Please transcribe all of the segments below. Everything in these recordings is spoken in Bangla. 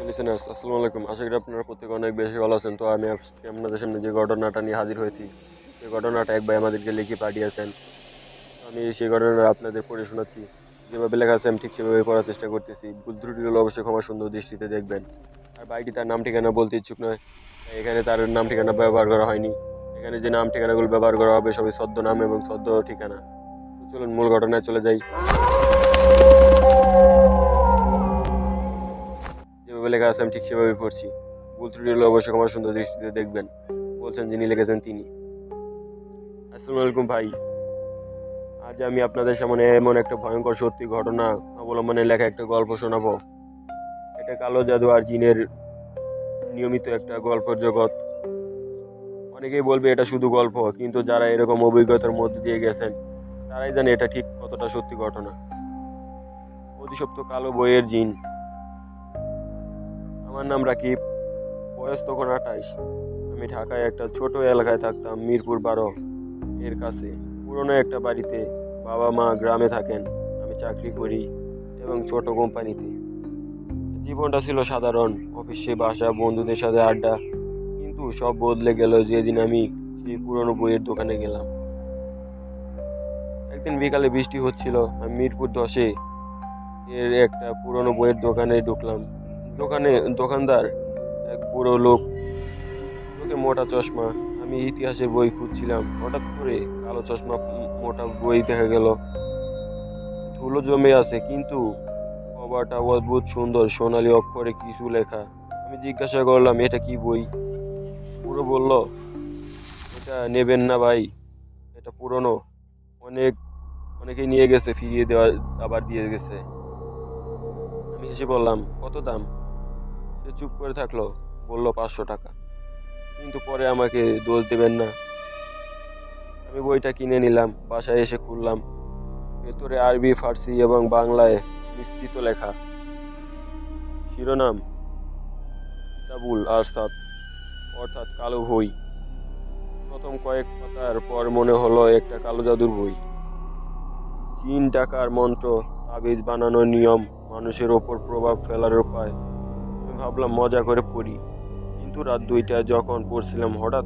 লিসেনার্স আসসালামু আলাইকুম। আশা করি আপনারা প্রত্যেকে অনেক বেশি ভালো আছেন। তো আমি আজকে আপনাদের সামনে যে ঘটনাটা নিয়ে হাজির হয়েছি, সেই ঘটনাটা এক ভাই আমাদেরকে লিখে পাঠিয়েছেন। তো আমি সেই ঘটনাটা আপনাদের পড়ে শোনাচ্ছি। যেভাবে লেখা আছে আমি ঠিক সেভাবে পড়ার চেষ্টা করতেছি। ভুল ত্রুটি হলে অবশ্যই ক্ষমা সুন্দর দৃষ্টিতে দেখবেন। আর ভাইটি তার নাম ঠিকানা বলতে ইচ্ছুক নয়, তাই এখানে তার নাম ঠিকানা ব্যবহার করা হয়নি। এখানে যে নাম ঠিকানাগুলো ব্যবহার করা হবে সবই ছদ্মনাম এবং ছদ্ম ঠিকানা। তো চলুন মূল ঘটনায় চলে যাই। যেভাবে লেখা আছে আমি ঠিক সেভাবে পড়ছি। ভুল ত্রুটি হলে অবশ্যই ক্ষমা সুন্দর দৃষ্টিতে দেখবেন, বলছেন যিনি লিখেছেন তিনি। আসসালামু আলাইকুম ভাই। আজ আমি আপনাদের সামনে এমন একটা ভয়ঙ্কর সত্যি ঘটনা অবলম্বনে লেখা একটা গল্প শোনাবো। এটা কালো জাদু আর জিনের নিয়মিত একটা গল্পের জগৎ। অনেকেই বলবে এটা শুধু গল্প, কিন্তু যারা এরকম অভিজ্ঞতার মধ্যে দিয়ে গেছেন তারাই জানে এটা ঠিক কতটা সত্যি ঘটনা। অধিশপ্ত কালো বইয়ের জিন। আমার নাম রাকিব, বয়স তখন 28। আমি ঢাকায় একটা ছোট এলাকায় থাকতাম, মিরপুর 12 এর কাছে পুরনো একটা বাড়িতে। বাবা মা গ্রামে থাকেন, আমি চাকরি করি এবং ছোট কোম্পানিতে। জীবনটা ছিল সাধারণ, অফিসে বাসা, বন্ধুদের সাথে আড্ডা। কিন্তু সব বদলে গেল যেদিন আমি সেই পুরনো বইয়ের দোকানে গেলাম। একদিন বিকালে বৃষ্টি হচ্ছিল, আমি মিরপুর 10 এর একটা পুরনো বইয়ের দোকানে ঢুকলাম। দোকানে দোকানদার এক বুড়ো লোক, চোখে মোটা চশমা। আমি ইতিহাসের বই খুঁজছিলাম, হঠাৎ করে কালো চশমা মোটা বই দেখা গেল। ধুলো জমে আছে, কিন্তু কভারটা অদ্ভুত সুন্দর, সোনালী অক্ষরে কিছু লেখা। আমি জিজ্ঞাসা করলাম, এটা কি বই? বুড়ো বলল, এটা নেবেন না ভাই, এটা পুরনো, অনেক অনেকেই নিয়ে গেছে, ফিরিয়ে দেওয়া আবার দিয়ে গেছে। আমি হেসে বললাম, কত দাম? সে চুপ করে থাকলো, বলল 500 টাকা। কিন্তু পরে আমাকে দোষ দেবেন না। আমি বইটা কিনে নিলাম, বাসায় এসে খুললাম। ভেতরে আরবি, ফার্সি এবং বাংলায় মিশ্রিত লেখা। শিরোনাম, কিতাবুল আরসাদ, অর্থাৎ কালো বই। প্রথম কয়েক পাতার পর মনে হলো একটা কালো জাদুর বই। জিন ডাকার মন্ত্র, তাবিজ বানানোর নিয়ম, মানুষের ওপর প্রভাব ফেলার উপায়। আমি ভাবলাম মজা করে পড়ি। কিন্তু রাত 2টায় যখন পড়ছিলাম, হঠাৎ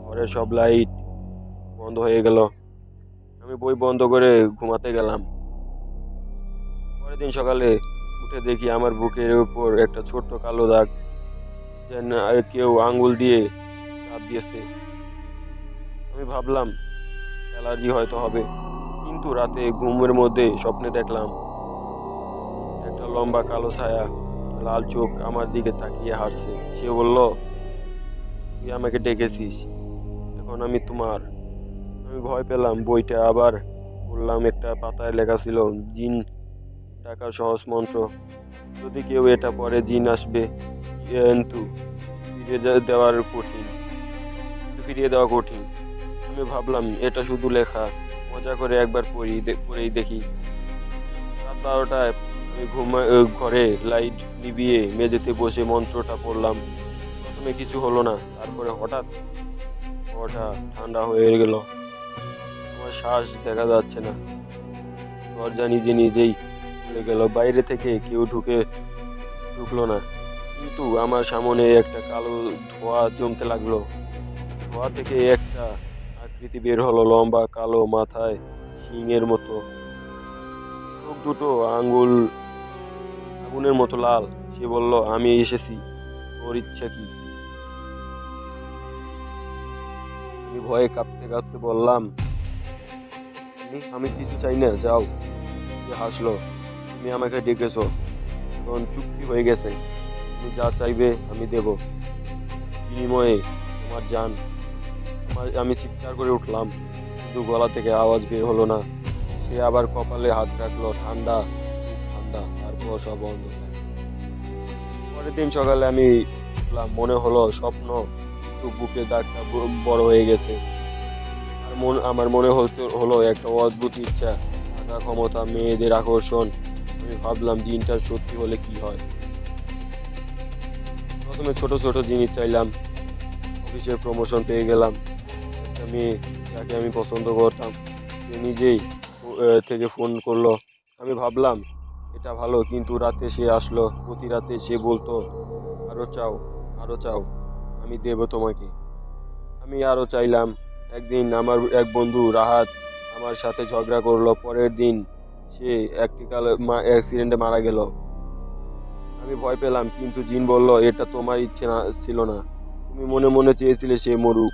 ঘরের সব লাইট বন্ধ হয়ে গেল। আমি বই বন্ধ করে ঘুমাতে গেলাম। পরের দিন সকালে উঠে দেখি আমার বুকের উপর একটা ছোট্ট কালো দাগ, যেন কেউ আঙ্গুল দিয়ে চাপ দিয়েছে। আমি ভাবলাম অ্যালার্জি হয়তো হবে। কিন্তু রাতে ঘুমের মধ্যে স্বপ্নে দেখলাম একটা লম্বা কালো ছায়া, লাল চোখ আমার দিকে তাকিয়ে হাসছে। সে বলল, তুই আমাকে ডেকেছিস, এখন আমি তোমার। আমি ভয় পেলাম। বইটা আবার পড়লাম। একটা পাতায় লেখা ছিল, জিন ডাকার সহজ মন্ত্র। যদি কেউ এটা পড়ে জিন আসবে, কিন্তু দেওয়ার কঠিন, ফিরিয়ে দেওয়া কঠিন। আমি ভাবলাম এটা শুধু লেখা, মজা করে একবার পড়েই দেখি। রাত 12টায় আমি ঘরে লাইট নিভিয়ে মেঝেতে বসে মন্ত্রটা পড়লাম। প্রথমে কিছু হলো না, তারপরে হঠাৎ ঘরটা ঠান্ডা হয়ে গেল। আমার শ্বাস দেখা যাচ্ছে না। দরজা নিজে নিজেই খুলে গেল। বাইরে থেকে কেউ ঢুকলো না, কিন্তু আমার সামনে একটা কালো ধোঁয়া জমতে লাগলো। ধোঁয়া থেকে একটা আকৃতি বের হলো, লম্বা, কালো, মাথায় শিংয়ের মতো, চোখ দুটো আগুনের মতো লাল। সে বলল, আমি এসেছি, তোর ইচ্ছা কি? আমি ভয়ে কাঁপতে কাঁপতে বললাম, আমি কিছু চাই না, যাও। সে হাসলো, তুমি আমাকে ডেকেছো, এখন চুক্তি হয়ে গেছে। তুমি যা চাইবে আমি দেব, বিনিময়ে তোমার জান। আমি চিৎকার করে উঠলাম, কিন্তু গলা থেকে আওয়াজ বের হলো না। সে আবার কপালে হাত রাখলো, ঠান্ডা, খুব ঠান্ডা। তারপর সব অন্ধকার। পরের দিন সকালে আমি উঠলাম, মনে হলো স্বপ্ন, কিন্তু বুকের দাগটা বড় হয়ে গেছে। আমার মনে হলো একটা অদ্ভুত ইচ্ছা, টাকা, ক্ষমতা, মেয়েদের আকর্ষণ। আমি ভাবলাম জিনটার সত্যি হলে কি হয়। প্রথমে ছোট ছোট জিনিস চাইলাম। অফিসে প্রমোশন পেয়ে গেলাম। একটা মেয়ে যাকে আমি পছন্দ করতাম, সে নিজেই থেকে ফোন করলো। আমি ভাবলাম এটা ভালো, কিন্তু রাতে সে আসলো। প্রতি রাতে সে বলতো, আরো চাও, আরো চাও, আমি দেব তোমাকে। আমি আরো চাইলাম। একদিন আমার এক বন্ধু রাহাত আমার সাথে ঝগড়া করলো। পরের দিন সে একটি অ্যাক্সিডেন্টে মারা গেল। আমি ভয় পেলাম, কিন্তু জিন বলল এটা তোমার ইচ্ছে না ছিল না, তুমি মনে মনে চেয়েছিলে সে মরুক।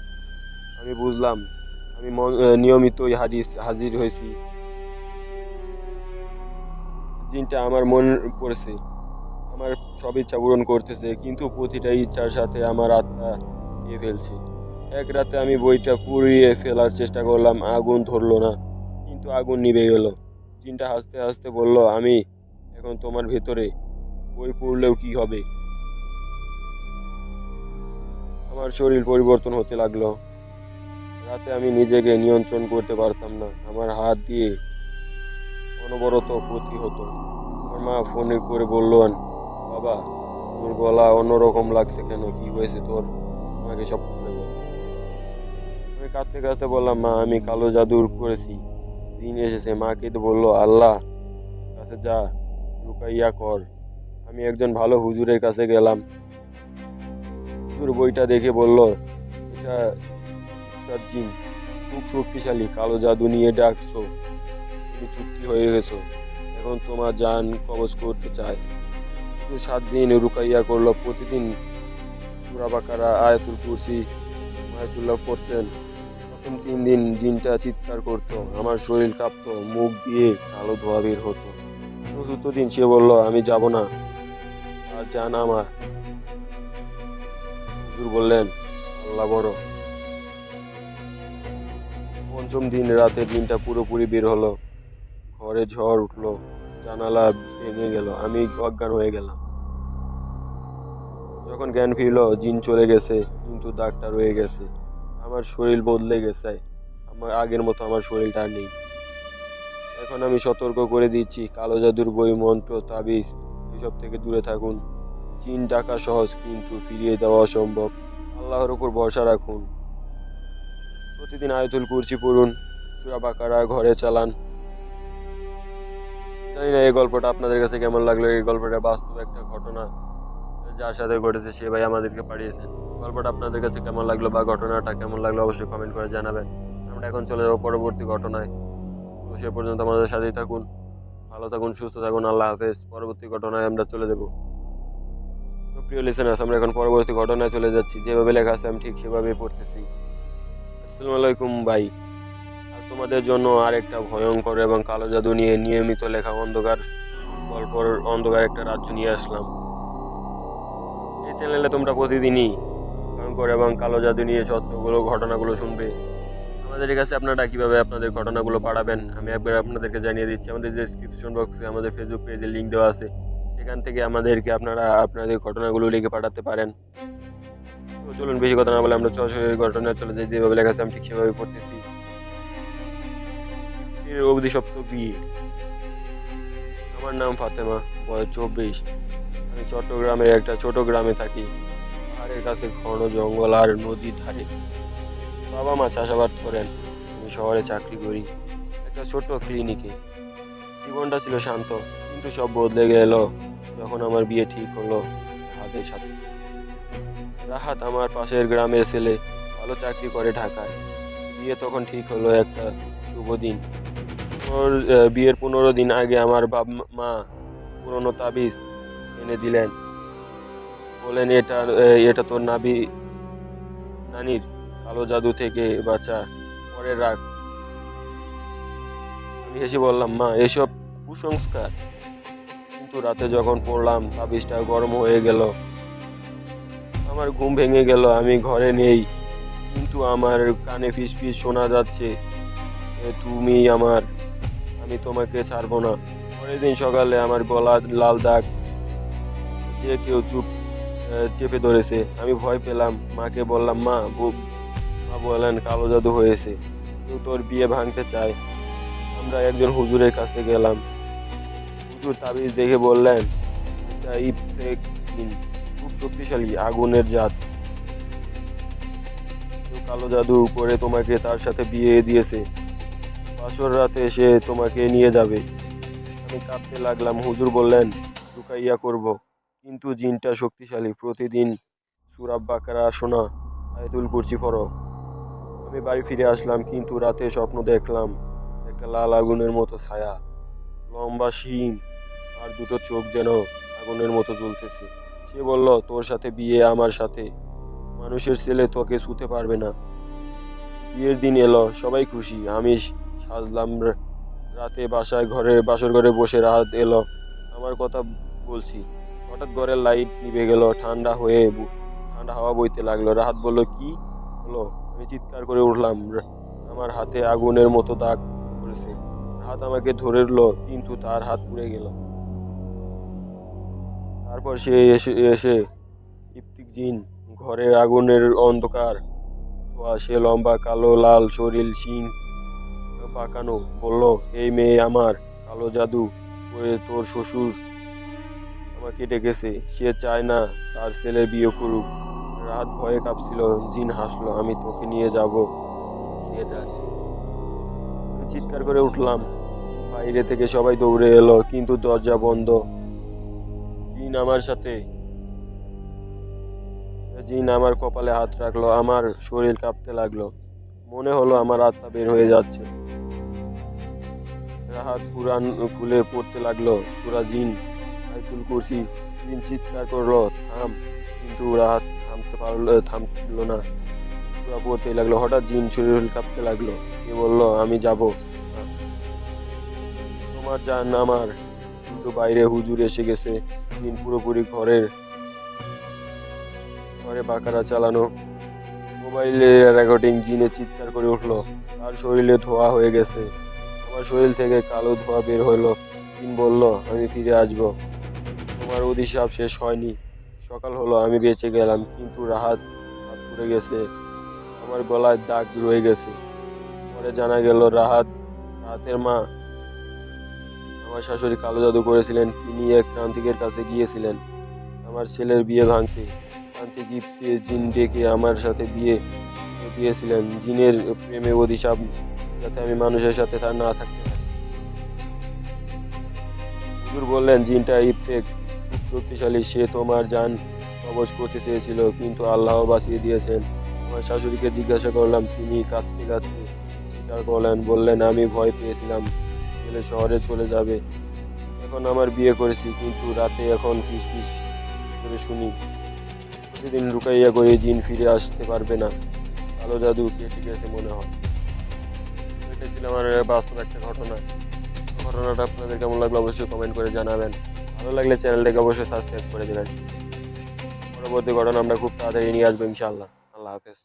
আমি বুঝলাম। আমি নিয়মিতই হাজির হয়েছি। জিনটা আমার মন পড়েছে, আমার সব ইচ্ছা পূরণ করতেছে, কিন্তু প্রতিটা ইচ্ছার সাথে আমার আত্মা খেয়ে ফেলছে। এক রাতে আমি বইটা পুড়িয়ে ফেলার চেষ্টা করলাম, আগুন ধরলো না, কিন্তু আগুন নিভে গেল। জিনটা হাসতে হাসতে বলল, আমি এখন তোমার ভেতরে, বই পড়লেও কি হবে? আমার শরীর পরিবর্তন হতে লাগলো। রাতে আমি নিজেকে নিয়ন্ত্রণ করতে পারতাম না, আমার হাত দিয়ে অনবরত ক্ষতি হতো। আমার মা ফোনে করে বললেন, বাবা, তোর গলা অন্যরকম লাগছে কেন, কি হয়েছে তোর, আমাকে সব খুলে বল। আমি কাঁদতে কাঁদতে বললাম, মা, আমি কালো জাদুর করেছি, জিন এসেছে। মা কেঁদে বলল, আল্লাহ কাছে যা, রুকাইয়া কর। আমি একজন ভালো হুজুরের কাছে গেলাম। হুজুর বইটা দেখে বলল, এটা ইকরার জিন, খুব শক্তিশালী, কালো জাদু নিয়ে ডাকছো, তুমি চুক্তি হয়ে গেছো, এখন তোমার জান কবজ করতে চায়। হুজুর 7 দিন রুকাইয়া করলো, প্রতিদিন সূরা বাকারা, আয়াতুল কুরসি, আয়াতুল্লাহ পড়তেন। প্রথম 3 দিন জিনটা চিৎকার করতো, আমার শরীর কাঁপতো, মুখ দিয়ে কালো ধোঁয়া বের হতো। চতুর্থ দিন সে বলল, আমি যাব না, আর জান আমার। হুজুর বললেন, আল্লাহ বড়। পঞ্চম দিন রাতে জিনটা পুরোপুরি বের হলো, ঘরে ঝড় উঠলো, জানালা ভেঙে গেল, আমি অজ্ঞান হয়ে গেলাম। যখন জ্ঞান ফিরল, জিন চলে গেছে, কিন্তু দাগটা রয়ে গেছে। আমার শরীর বদলে গেছে, আমার আগের মতো আমার শরীরটা আর নেই। এখন আমি সতর্ক করে দিচ্ছি, কালো জাদুর বই, মন্ত্র, তাবিজ এসব থেকে দূরে থাকুন। জিন ডাকা সহজ, কিন্তু ফিরিয়ে দেওয়া অসম্ভব। আল্লাহর উপর ভরসা রাখুন। প্রতিদিন আয়াতুল কুরসি পড়ুন, সূরা বাকারা ঘরে চালান। জানি না এই গল্পটা আপনাদের কাছে কেমন লাগলো। এই গল্পটা বাস্তব একটা ঘটনা, যার সাথে ঘটেছে সে ভাই আমাদেরকে পাঠিয়েছেন। গল্পটা আপনাদের কাছে কেমন লাগলো বা ঘটনাটা কেমন লাগলো অবশ্যই কমেন্ট করে জানাবেন। আমরা এখন চলে যাবো পরবর্তী ঘটনায়। তো সে পর্যন্ত আমাদের সাথেই থাকুন, ভালো থাকুন, সুস্থ থাকুন। আল্লাহ হাফেজ। পরবর্তী ঘটনায় আমরা চলে যাব। তো প্রিয় লিসেনার্স, আমরা এখন পরবর্তী ঘটনায় চলে যাচ্ছি। যেভাবে লেখা আছে আমি ঠিক সেভাবেই পড়তেছি। আসসালামু আলাইকুম ভাই। আজ তোমাদের জন্য আরেকটা ভয়ঙ্কর এবং কালো জাদু নিয়ে নিয়মিত লেখা অন্ধকার গল্পর অন্ধকার একটা রাজ্য নিয়ে আসলাম। এই চ্যানেলে তোমরা প্রতিদিনই ভয়ঙ্কর এবং কালো জাদু নিয়ে সত্যগুলো ঘটনাগুলো শুনবে। আমাদের কাছে আপনারা কিভাবে আপনাদের ঘটনাগুলো পাঠাবেন আমি একবার আপনাদেরকে জানিয়ে দিচ্ছি। আমাদের ডেসক্রিপশন বক্সে আমাদের ফেসবুক পেজের লিঙ্ক দেওয়া আছে, সেখান থেকে আমাদেরকে আপনারা আপনাদের ঘটনাগুলো লিখে পাঠাতে পারেন। তো চলুন বেশি কথা না বলে আমরা সরাসরি ঘটনায় চলে যাই। যেভাবে লেখা আছে আমি ঠিক সেভাবে পড়তেছি। এর অভিশপ্ত বিয়ে। আমার নাম ফাতেমা, বয়স 24। আমি চট্টগ্রামের একটা ছোট গ্রামে থাকি, পাহাড়ের কাছে ঘন জঙ্গল আর নদীর ধারে। বাবা মা চাষাবাদ করেন, আমি শহরে চাকরি করি একটা ছোট্ট ক্লিনিকে। জীবনটা ছিল শান্ত, কিন্তু সব বদলে গেল যখন আমার বিয়ে ঠিক হলো রাহাতের সাথে। রাহাত আমার পাশের গ্রামের ছেলে, ভালো চাকরি করে ঢাকায়। বিয়ে তখন ঠিক হলো একটা শুভ দিন। ওর বিয়ের 15 দিন আগে আমার মা পুরনো তাবিজ এনে দিলেন, বলেন এটা তোর নানির কালো জাদু থেকে বাঁচা, পরে রাখ। আমি হেসে বললাম, মা, এসব কুসংস্কার। কিন্তু রাতে যখন পড়লাম তাবিজটা গরম হয়ে গেল, আমার ঘুম ভেঙে গেল। আমি ঘরে নেই, কিন্তু আমার কানে ফিসফিস শোনা যাচ্ছে, তুমি আমার, আমি তোমাকে ছাড়বো না। পরের দিন সকালে আমার গলা লাল দাগ, যে কেউ চেপে ধরেছে। আমি ভয় পেলাম, মাকে বললাম, মা বললেন কালো জাদু হয়েছে, কেউ তোর বিয়ে ভাঙতে চায়। আমরা একজন হুজুরের কাছে গেলাম। হুজুর তাবিজ দেখে বললেন, এটা ইফতেক জিন, খুব শক্তিশালী, আগুনের জাত। কেউ কালো জাদু করে তোমাকে তার সাথে বিয়ে দিয়েছে, বাসর রাতে সে তোমাকে নিয়ে যাবে। আমি কাঁদতে লাগলাম। হুজুর বললেন, রুকাইয়া করব। কিন্তু জিনটা শক্তিশালী। প্রতিদিন সূরা বাকারা শোনা, আয়াতুল কুরসি পড়ো। আমি বাড়ি ফিরে আসলাম, কিন্তু রাতে স্বপ্ন দেখলাম একটা লাল আগুনের মতো ছায়া, লম্বা শিং আর দুটো চোখ যেন আগুনের মতো জ্বলতেছে। সে বলল, তোর সাথে বিয়ে আমার সাথে, মানুষের ছেলে তোকে ছুতে পারবে না। বিয়ের দিন এলো, সবাই খুশি, আমি সাজলাম। রাতে বাসর ঘরে বসে রাহাত এলো, আমার কথা বলছি। হঠাৎ ঘরের লাইট নিভে গেল, ঠান্ডা হাওয়া বইতে লাগলো। রাহাত বলল, কি হলো? আমি চিৎকার করে উঠলাম, আমার হাতে আগুনের মতো দাগ পড়েছে। রাহাত আমাকে ধরলো, কিন্তু তার হাত পুড়ে গেল। তারপর সে এসে এসে ইফতিক জিন, ঘরের আগুনের অন্ধকার ধোঁয়া, সে লম্বা, কালো, লাল শরীর, শিং পাকানো, বলল, এই মেয়ে আমার, কালো জাদু করে তোর শ্বশুর আমাকে ডেকেছে। সে চায় না তার ছেলের বিয়ে করুক। রাত ভয়ে কাঁপছিল। জিন হাসলো, আমি তোকে নিয়ে যাব জিনের রাজ্যে। আমি চিৎকার করে উঠলাম। বাইরে থেকে সবাই দৌড়ে এলো, কিন্তু দরজা বন্ধ। জিন আমার সাথে জিন আমার কপালে হাত রাখলো, আমার শরীর কাঁপতে লাগলো। মনে হলো আমার আত্মা বের হয়ে যাচ্ছে। রাহাত কুরআন খুলে পড়তে লাগলো, সূরা জিন, আয়াতুল কুরসি। জিন চিৎকার করলো, থাম, কিন্তু রাহাত থামলো না। সূরা পড়তেই লাগলো। হঠাৎ জিন শরীর কাঁপতে লাগলো। সে বলল, আমি যাব না, তোমার জান আমার। কিন্তু বাইরে হুজুর এসে গেছে। জিন পুরোপুরি ঘরে বাকারা চালানো, মোবাইলে রেকর্ডিং। জিনে চিৎকার করে উঠলো, তার শরীরে ধোঁয়া হয়ে গেছে। আমার শরীর থেকে কালো ধোঁয়া বের হলো। জিন বলল, আমি ফিরে আসবো, তোমার অভিশাপ শেষ হয়নি। সকাল হলো, আমি বেঁচে গেলাম, কিন্তু রাহাত হাত পুড়ে গেছে, আমার গলায় দাগ রয়ে গেছে। পরে জানা গেল রাহাতের মা, আমার শাশুড়ি, কালো জাদু করেছিলেন। তিনি এক তান্ত্রিকের কাছে গিয়েছিলেন আমার ছেলের বিয়ে ভাঙতে। তান্ত্রিক ইপ্তে জিন ডেকে আমার সাথে বিয়ে দিয়েছিলেন। জিনের প্রেমে অভিশাপ, যাতে আমি মানুষের সাথে না থাকতে পারি। হুজুর বললেন, জিনটা ইফতেক খুব শক্তিশালী, সে তোমার জান কবজ করতে চেয়েছিল, কিন্তু আল্লাহ বাঁচিয়ে দিয়েছেন। আমার শাশুড়িকে জিজ্ঞাসা করলাম, তিনি কাঁদতে কাঁদতে স্বীকার করলেন, বললেন, আমি ভয় পেয়েছিলাম ছেলে শহরে চলে যাবে। এখন আমার বিয়ে করেছি, কিন্তু রাতে এখন ফিস ফিস করে শুনি, প্রতিদিন লুকাইয়া করে জিন ফিরে আসতে পারবে না, কালো জাদু কেটে গেছে মনে হয়। এটাই ছিল আমার বাস্তব একটা ঘটনা। ঘটনাটা আপনাদের কেমন লাগলো অবশ্যই কমেন্ট করে জানাবেন। ভালো লাগলে চ্যানেলটাকে অবশ্যই সাবস্ক্রাইব করে দেবেন। পরবর্তী ঘটনা আমরা খুব তাড়াতাড়ি নিয়ে আসবো ইনশাআল্লাহ। আল্লাহ হাফেজ।